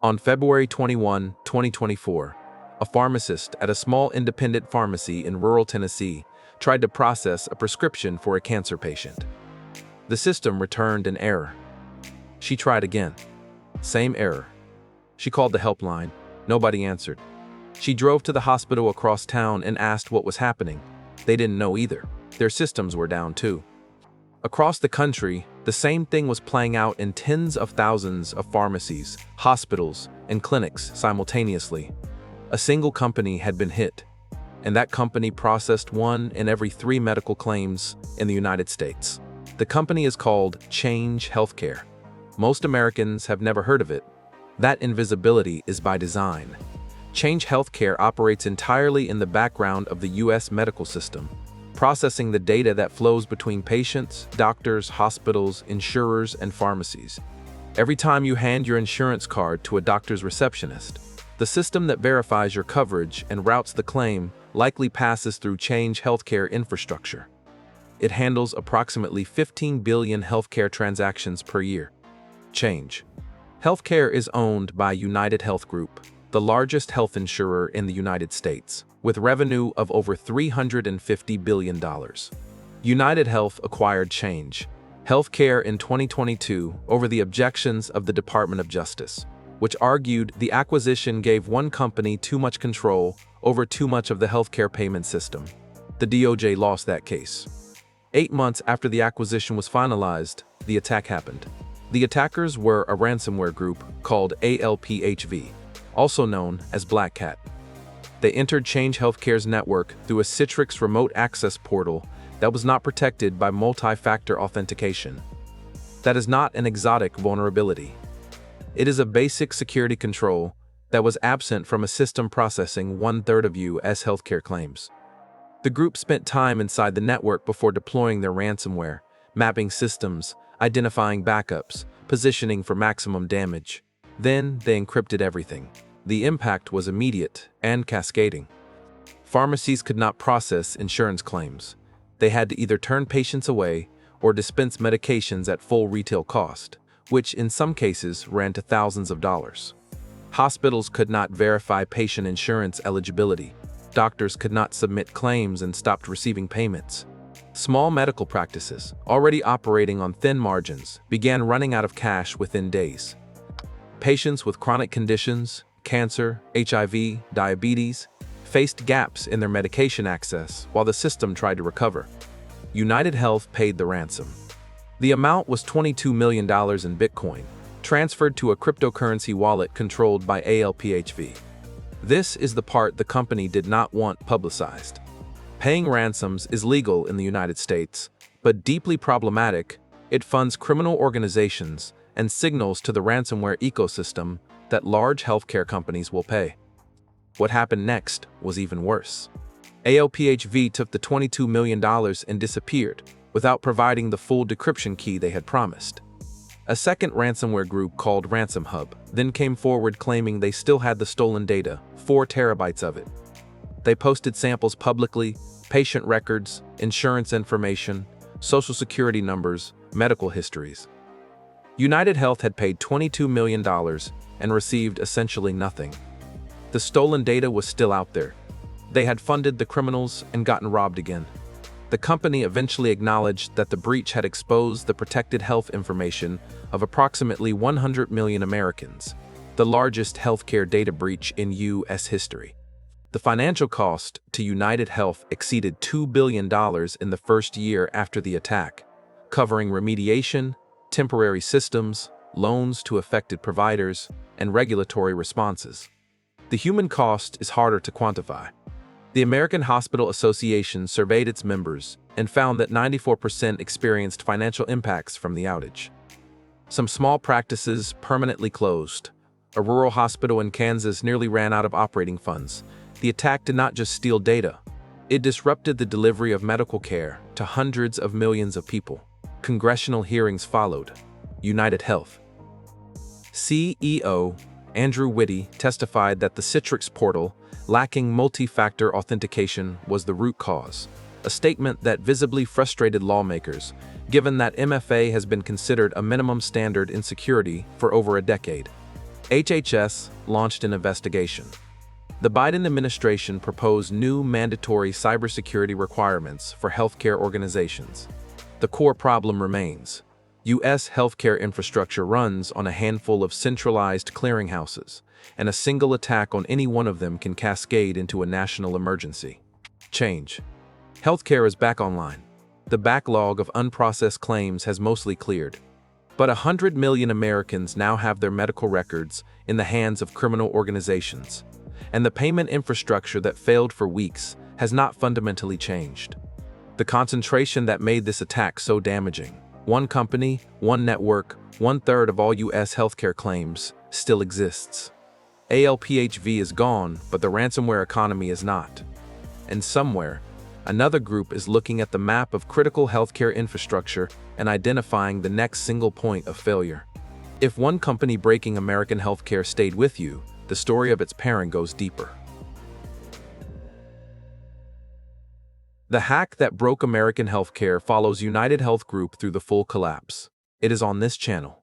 On February 21, 2024, a pharmacist at a small independent pharmacy in rural Tennessee tried to process a prescription for a cancer patient. The system returned an error. She tried again. Same error. She called the helpline. Nobody answered. She drove to the hospital across town and asked what was happening. They didn't know either. Their systems were down too. Across the country, the same thing was playing out in tens of thousands of pharmacies, hospitals, and clinics simultaneously. A single company had been hit, and that company processed 1 in every 3 medical claims in the United States. The company is called Change Healthcare. Most Americans have never heard of it. That invisibility is by design. Change Healthcare operates entirely in the background of the U.S. medical system, processing the data that flows between patients, doctors, hospitals, insurers, and pharmacies. Every time you hand your insurance card to a doctor's receptionist, the system that verifies your coverage and routes the claim likely passes through Change Healthcare infrastructure. It handles approximately 15 billion healthcare transactions per year. Change Healthcare is owned by United Health Group, the largest health insurer in the United States, with revenue of over $350 billion. United Health acquired Change Healthcare in 2022 over the objections of the Department of Justice, which argued the acquisition gave one company too much control over too much of the healthcare payment system. The DOJ lost that case. 8 months after the acquisition was finalized, the attack happened. The attackers were a ransomware group called ALPHV, also known as Black Cat. They entered Change Healthcare's network through a Citrix remote access portal that was not protected by multi-factor authentication. That is not an exotic vulnerability. It is a basic security control that was absent from a system processing 1/3 of U.S. healthcare claims. The group spent time inside the network before deploying their ransomware, mapping systems, identifying backups, positioning for maximum damage. Then they encrypted everything. The impact was immediate and cascading. Pharmacies could not process insurance claims. They had to either turn patients away or dispense medications at full retail cost, which in some cases ran to thousands of dollars. Hospitals could not verify patient insurance eligibility. Doctors could not submit claims and stopped receiving payments. Small medical practices, already operating on thin margins, began running out of cash within days. Patients with chronic conditions, cancer, HIV, diabetes, faced gaps in their medication access while the system tried to recover. United Health paid the ransom. The amount was $22 million in Bitcoin, transferred to a cryptocurrency wallet controlled by ALPHV. This is the part the company did not want publicized. Paying ransoms is legal in the United States, but deeply problematic. It funds criminal organizations and signals to the ransomware ecosystem that large healthcare companies will pay. What happened next was even worse. ALPHV took the $22 million and disappeared without providing the full decryption key they had promised. A second ransomware group called Ransom Hub then came forward claiming they still had the stolen data, 4 terabytes of it. They posted samples publicly, patient records, insurance information, social security numbers, medical histories. United Health had paid $22 million and received essentially nothing. The stolen data was still out there. They had funded the criminals and gotten robbed again. The company eventually acknowledged that the breach had exposed the protected health information of approximately 100 million Americans, the largest healthcare data breach in U.S. history. The financial cost to United Health exceeded $2 billion in the first year after the attack, covering remediation, temporary systems, loans to affected providers, and regulatory responses. The human cost is harder to quantify. The American Hospital Association surveyed its members and found that 94% experienced financial impacts from the outage. Some small practices permanently closed. A rural hospital in Kansas nearly ran out of operating funds. The attack did not just steal data. It disrupted the delivery of medical care to hundreds of millions of people. Congressional hearings followed. United Health CEO Andrew Whitty testified that the Citrix portal, lacking multi-factor authentication, was the root cause, a statement that visibly frustrated lawmakers, given that MFA has been considered a minimum standard in security for over a decade. HHS launched an investigation. The Biden administration proposed new mandatory cybersecurity requirements for healthcare organizations. The core problem remains. U.S. healthcare infrastructure runs on a handful of centralized clearinghouses, and a single attack on any one of them can cascade into a national emergency. Change. Healthcare is back online. The backlog of unprocessed claims has mostly cleared. But 100 million Americans now have their medical records in the hands of criminal organizations, and the payment infrastructure that failed for weeks has not fundamentally changed. The concentration that made this attack so damaging, one company, one network, 1/3 of all U.S. healthcare claims, still exists. ALPHV is gone, but the ransomware economy is not. And somewhere, another group is looking at the map of critical healthcare infrastructure and identifying the next single point of failure. If one company breaking American healthcare stayed with you, the story of its parent goes deeper. The hack that broke American healthcare follows United Health Group through the full collapse. It is on this channel.